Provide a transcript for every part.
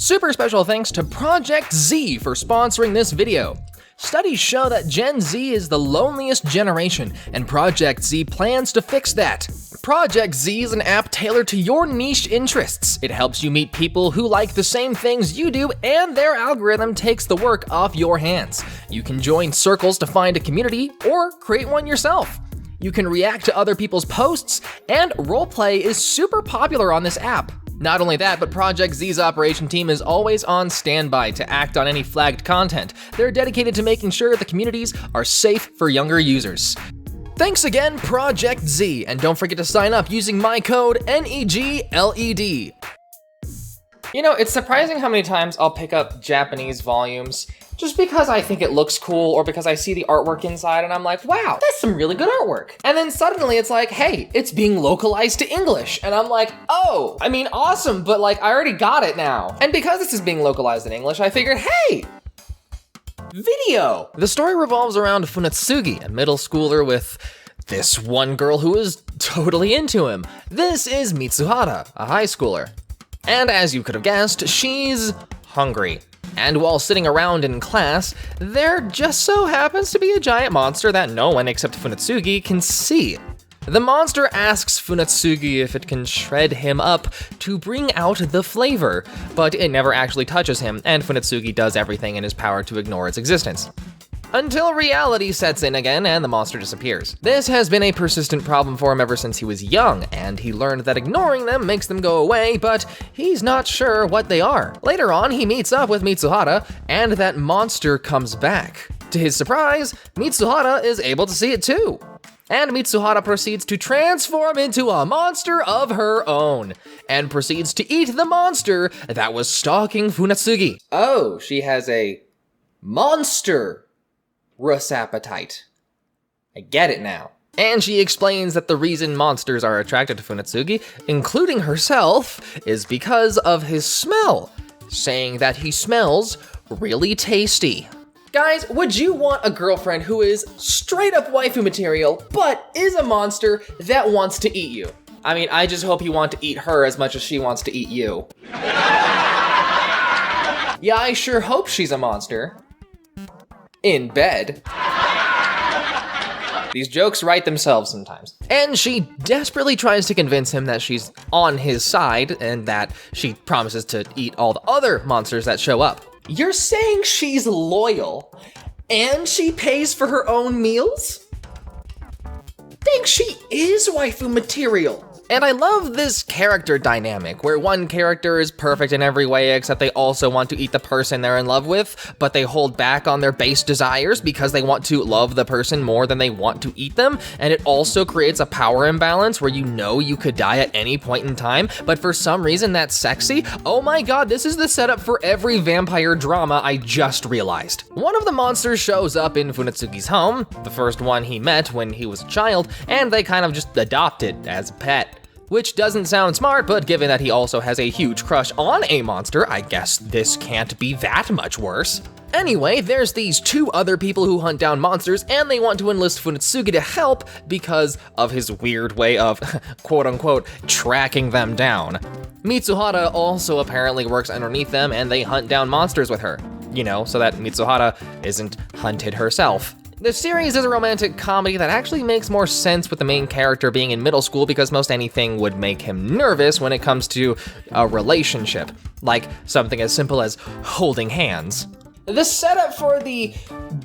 Super special thanks to Project Z for sponsoring this video. Studies show that Gen Z is the loneliest generation, and Project Z plans to fix that. Project Z is an app tailored to your niche interests. It helps you meet people who like the same things you do, and their algorithm takes the work off your hands. You can join circles to find a community, or create one yourself. You can react to other people's posts, and roleplay is super popular on this app. Not only that, but Project Z's operation team is always on standby to act on any flagged content. They're dedicated to making sure the communities are safe for younger users. Thanks again, Project Z, and don't forget to sign up using my code NEGLED. You know, it's surprising how many times I'll pick up Japanese volumes just because I think it looks cool or because I see the artwork inside and I'm like, wow, that's some really good artwork. And then suddenly it's like, hey, it's being localized to English. And I'm like, oh, I mean, awesome, but like, I already got it now. And because this is being localized in English, I figured, hey, video. The story revolves around Funatsugi, a middle schooler with this one girl who is totally into him. This is Mitsuhara, a high schooler. And as you could have guessed, she's hungry. And while sitting around in class, there just so happens to be a giant monster that no one except Funatsugi can see. The monster asks Funatsugi if it can shred him up to bring out the flavor, but it never actually touches him, and Funatsugi does everything in his power to ignore its existence. Until reality sets in again and the monster disappears. This has been a persistent problem for him ever since he was young, and he learned that ignoring them makes them go away, but he's not sure what they are. Later on, he meets up with Mitsuhara, and that monster comes back. To his surprise, Mitsuhara is able to see it too. And Mitsuhara proceeds to transform into a monster of her own, and proceeds to eat the monster that was stalking Funatsugi. Oh, she has a monster appetite. I get it now. And she explains that the reason monsters are attracted to Funatsugi, including herself, is because of his smell, saying that he smells really tasty. Guys, would you want a girlfriend who is straight up waifu material, but is a monster that wants to eat you? I mean, I just hope you want to eat her as much as she wants to eat you. Yeah, I sure hope she's a monster. In bed. These jokes write themselves sometimes. And she desperately tries to convince him that she's on his side and that she promises to eat all the other monsters that show up. You're saying she's loyal and she pays for her own meals? Think she is waifu material. And I love this character dynamic, where one character is perfect in every way except they also want to eat the person they're in love with, but they hold back on their base desires because they want to love the person more than they want to eat them, and it also creates a power imbalance where you know you could die at any point in time, but for some reason that's sexy. Oh my god, this is the setup for every vampire drama I just realized. One of the monsters shows up in Funatsugi's home, the first one he met when he was a child, and they kind of just adopt it as a pet. Which doesn't sound smart, but given that he also has a huge crush on a monster, I guess this can't be that much worse. Anyway, there's these two other people who hunt down monsters, and they want to enlist Funatsugi to help because of his weird way of, quote-unquote, tracking them down. Mitsuhara also apparently works underneath them, and they hunt down monsters with her. You know, so that Mitsuhara isn't hunted herself. The series is a romantic comedy that actually makes more sense with the main character being in middle school because most anything would make him nervous when it comes to a relationship, like something as simple as holding hands. The setup for the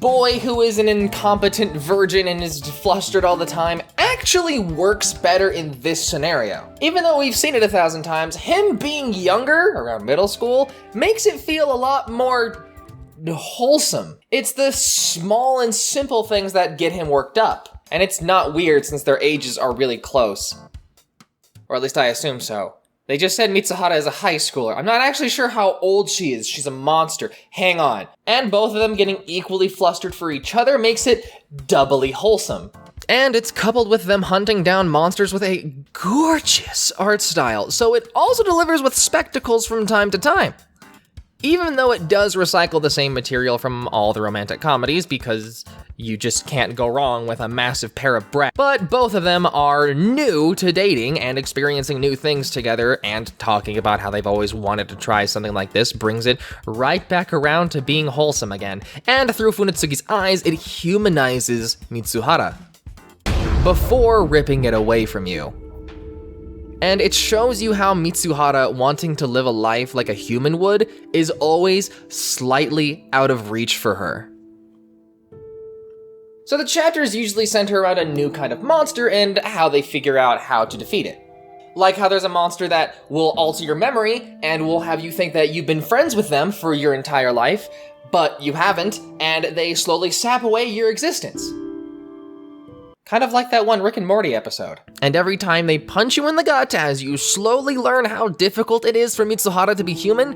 boy who is an incompetent virgin and is flustered all the time actually works better in this scenario. Even though we've seen it 1,000 times, him being younger, around middle school, makes it feel a lot more wholesome. It's the small and simple things that get him worked up. And it's not weird since their ages are really close. Or at least I assume so. They just said Mitsuhara is a high schooler. I'm not actually sure how old she is. She's a monster. Hang on. And both of them getting equally flustered for each other makes it doubly wholesome. And it's coupled with them hunting down monsters with a gorgeous art style, so it also delivers with spectacles from time to time. Even though it does recycle the same material from all the romantic comedies because you just can't go wrong with a massive pair of breasts. But both of them are new to dating and experiencing new things together, and talking about how they've always wanted to try something like this brings it right back around to being wholesome again. And through Funetsugi's eyes, it humanizes Mitsuhara before ripping it away from you. And it shows you how Mitsuhara wanting to live a life like a human would is always slightly out of reach for her. So the chapters usually center around a new kind of monster and how they figure out how to defeat it. Like how there's a monster that will alter your memory and will have you think that you've been friends with them for your entire life, but you haven't, and they slowly sap away your existence. Kind of like that one Rick and Morty episode. And every time they punch you in the gut as you slowly learn how difficult it is for Mitsuhara to be human,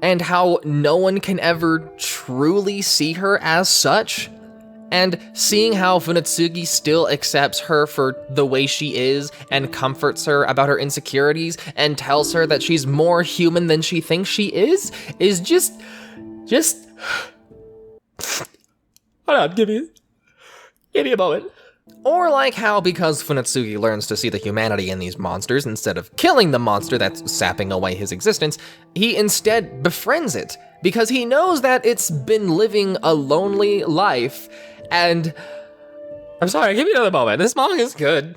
and how no one can ever truly see her as such, and seeing how Funetsugi still accepts her for the way she is and comforts her about her insecurities and tells her that she's more human than she thinks she is just... Hold on, give me a moment. Or like how, because Funetsugi learns to see the humanity in these monsters instead of killing the monster that's sapping away his existence, he instead befriends it, because he knows that it's been living a lonely life. And I'm sorry, give me another moment. This manga is good.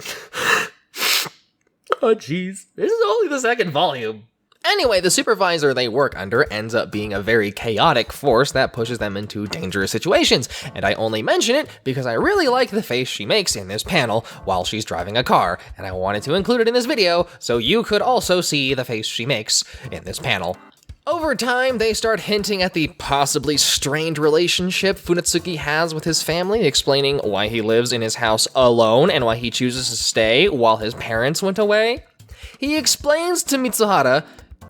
Oh jeez, this is only the second volume. Anyway, the supervisor they work under ends up being a very chaotic force that pushes them into dangerous situations, and I only mention it because I really like the face she makes in this panel while she's driving a car, and I wanted to include it in this video so you could also see the face she makes in this panel. Over time, they start hinting at the possibly strained relationship Funetsugi has with his family, explaining why he lives in his house alone and why he chooses to stay while his parents went away. He explains to Mitsuhara,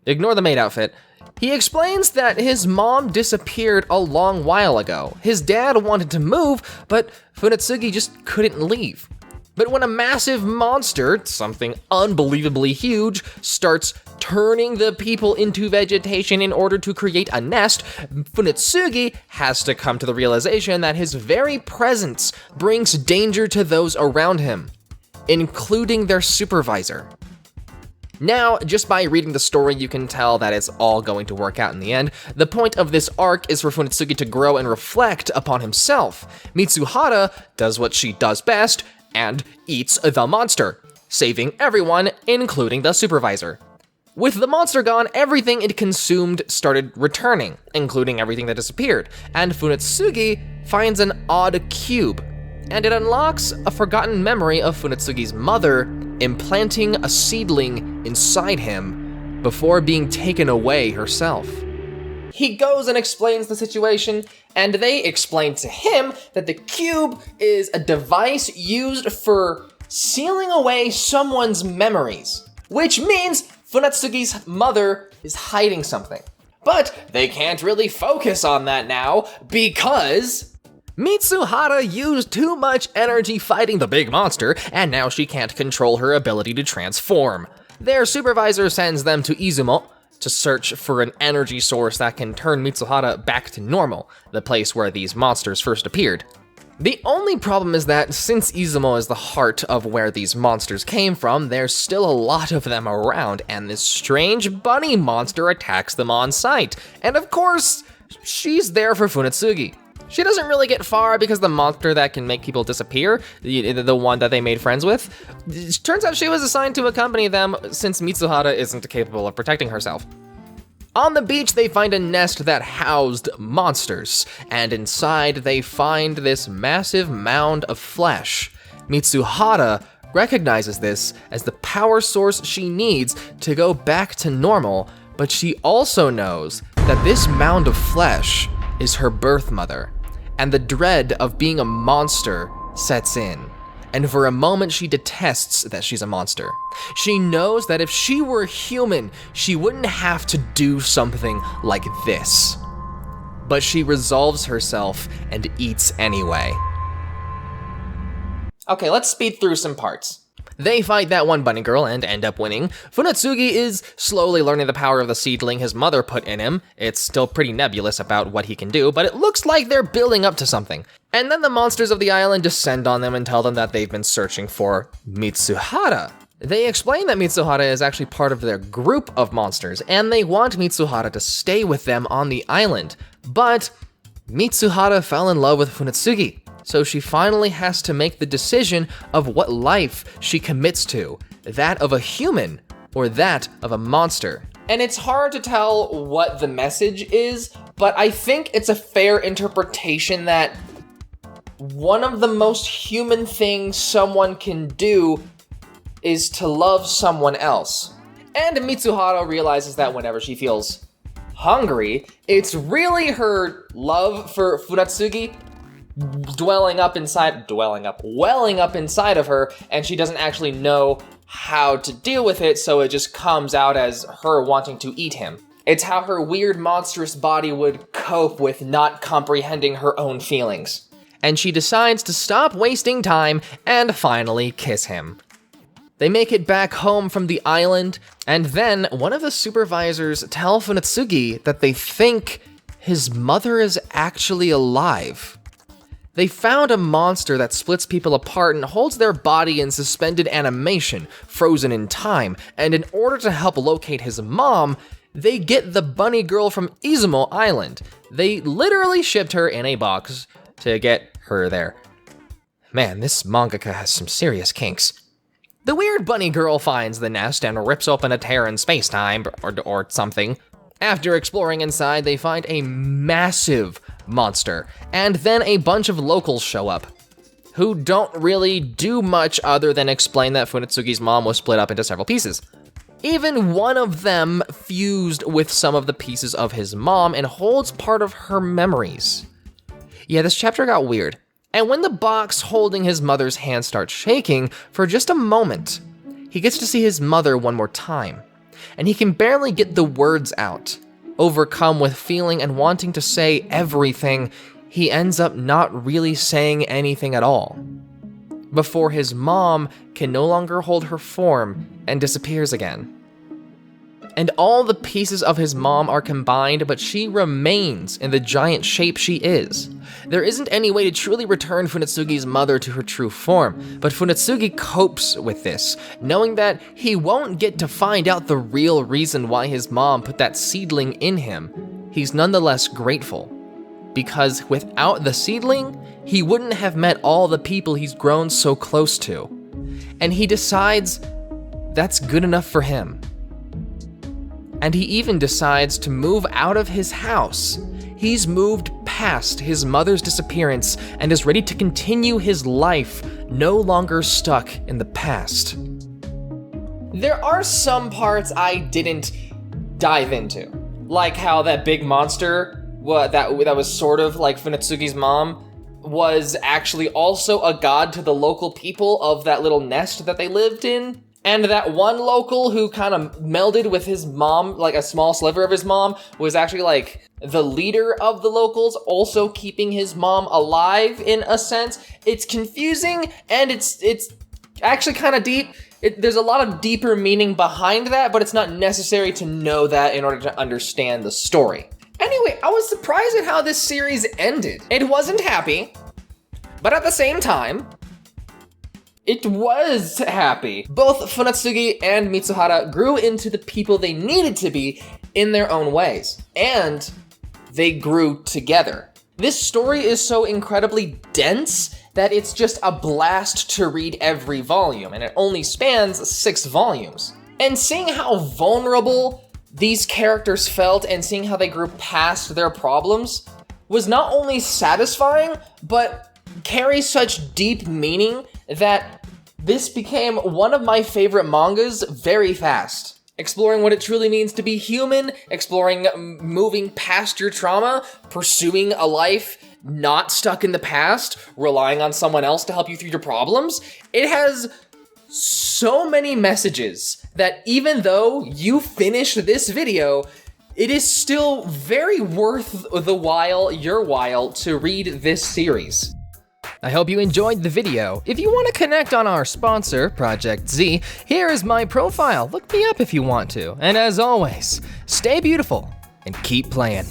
ignore the maid outfit, he explains that his mom disappeared a long while ago. His dad wanted to move, but Funetsugi just couldn't leave. But when a massive monster, something unbelievably huge, starts turning the people into vegetation in order to create a nest, Funetsugi has to come to the realization that his very presence brings danger to those around him, including their supervisor. Now, just by reading the story, you can tell that it's all going to work out in the end. The point of this arc is for Funetsugi to grow and reflect upon himself. Mitsuhara does what she does best, and eats the monster, saving everyone, including the supervisor. With the monster gone, everything it consumed started returning, including everything that disappeared, and Funetsugi finds an odd cube, and it unlocks a forgotten memory of Funetsugi's mother implanting a seedling inside him before being taken away herself. He goes and explains the situation, and they explain to him that the cube is a device used for sealing away someone's memories, which means Funetsugi's mother is hiding something. But they can't really focus on that now because Mitsuhara used too much energy fighting the big monster, and now she can't control her ability to transform. Their supervisor sends them to Izumo to search for an energy source that can turn Mitsuhara back to normal, the place where these monsters first appeared. The only problem is that since Izumo is the heart of where these monsters came from, there's still a lot of them around, and this strange bunny monster attacks them on sight. And of course, she's there for Funetsugi. She doesn't really get far because the monster that can make people disappear, the one that they made friends with, it turns out she was assigned to accompany them since Mitsuhara isn't capable of protecting herself. On the beach, they find a nest that housed monsters, and inside they find this massive mound of flesh. Mitsuhara recognizes this as the power source she needs to go back to normal, but she also knows that this mound of flesh is her birth mother, and the dread of being a monster sets in. And for a moment, she detests that she's a monster. She knows that if she were human, she wouldn't have to do something like this. But she resolves herself and eats anyway. Okay, let's speed through some parts. They fight that one bunny girl and end up winning. Funatsugi is slowly learning the power of the seedling his mother put in him. It's still pretty nebulous about what he can do, but it looks like they're building up to something. And then the monsters of the island descend on them and tell them that they've been searching for Mitsuhara. They explain that Mitsuhara is actually part of their group of monsters, and they want Mitsuhara to stay with them on the island. But Mitsuhara fell in love with Funatsugi, so she finally has to make the decision of what life she commits to, that of a human or that of a monster. And it's hard to tell what the message is, but I think it's a fair interpretation that one of the most human things someone can do is to love someone else. And Mitsuhara realizes that whenever she feels hungry, it's really her love for Funatsugi welling up inside of her, and she doesn't actually know how to deal with it, so it just comes out as her wanting to eat him. It's how her weird monstrous body would cope with not comprehending her own feelings. And she decides to stop wasting time and finally kiss him. They make it back home from the island, and then one of the supervisors tell Funatsugi that they think his mother is actually alive. They found a monster that splits people apart and holds their body in suspended animation, frozen in time, and in order to help locate his mom, they get the bunny girl from Izumo Island. They literally shipped her in a box to get her there. Man, this mangaka has some serious kinks. The weird bunny girl finds the nest and rips open a tear in space-time, or something. After exploring inside, they find a massive monster, and then a bunch of locals show up, who don't really do much other than explain that Funatsugi's mom was split up into several pieces. Even one of them fused with some of the pieces of his mom and holds part of her memories. Yeah, this chapter got weird. And when the box holding his mother's hand starts shaking for just a moment, he gets to see his mother one more time, and he can barely get the words out. Overcome with feeling and wanting to say everything, he ends up not really saying anything at all, before his mom can no longer hold her form and disappears again. And all the pieces of his mom are combined, but she remains in the giant shape she is. There isn't any way to truly return Funatsugi's mother to her true form, but Funatsugi copes with this, knowing that he won't get to find out the real reason why his mom put that seedling in him. He's nonetheless grateful, because without the seedling, he wouldn't have met all the people he's grown so close to. And he decides that's good enough for him. And he even decides to move out of his house. He's moved past his mother's disappearance and is ready to continue his life, no longer stuck in the past. There are some parts I didn't dive into, like how that big monster that was sort of like Funatsugi's mom was actually also a god to the local people of that little nest that they lived in. And that one local who kind of melded with his mom, like a small sliver of his mom, was actually like the leader of the locals, also keeping his mom alive in a sense. It's confusing, and it's actually kind of deep. There's a lot of deeper meaning behind that, but it's not necessary to know that in order to understand the story. Anyway, I was surprised at how this series ended. It wasn't happy, but at the same time, it was happy. Both Funatsugi and Mitsuhara grew into the people they needed to be in their own ways, and they grew together. This story is so incredibly dense that it's just a blast to read every volume, and it only spans 6 volumes. And seeing how vulnerable these characters felt and seeing how they grew past their problems was not only satisfying, but carries such deep meaning that this became one of my favorite mangas very fast. Exploring what it truly means to be human, exploring moving past your trauma, pursuing a life not stuck in the past, relying on someone else to help you through your problems. It has so many messages that even though you finish this video, it is still very worth your while to read this series. I hope you enjoyed the video. If you want to connect on our sponsor, Project Z, here is my profile. Look me up if you want to. And as always, stay beautiful and keep playing.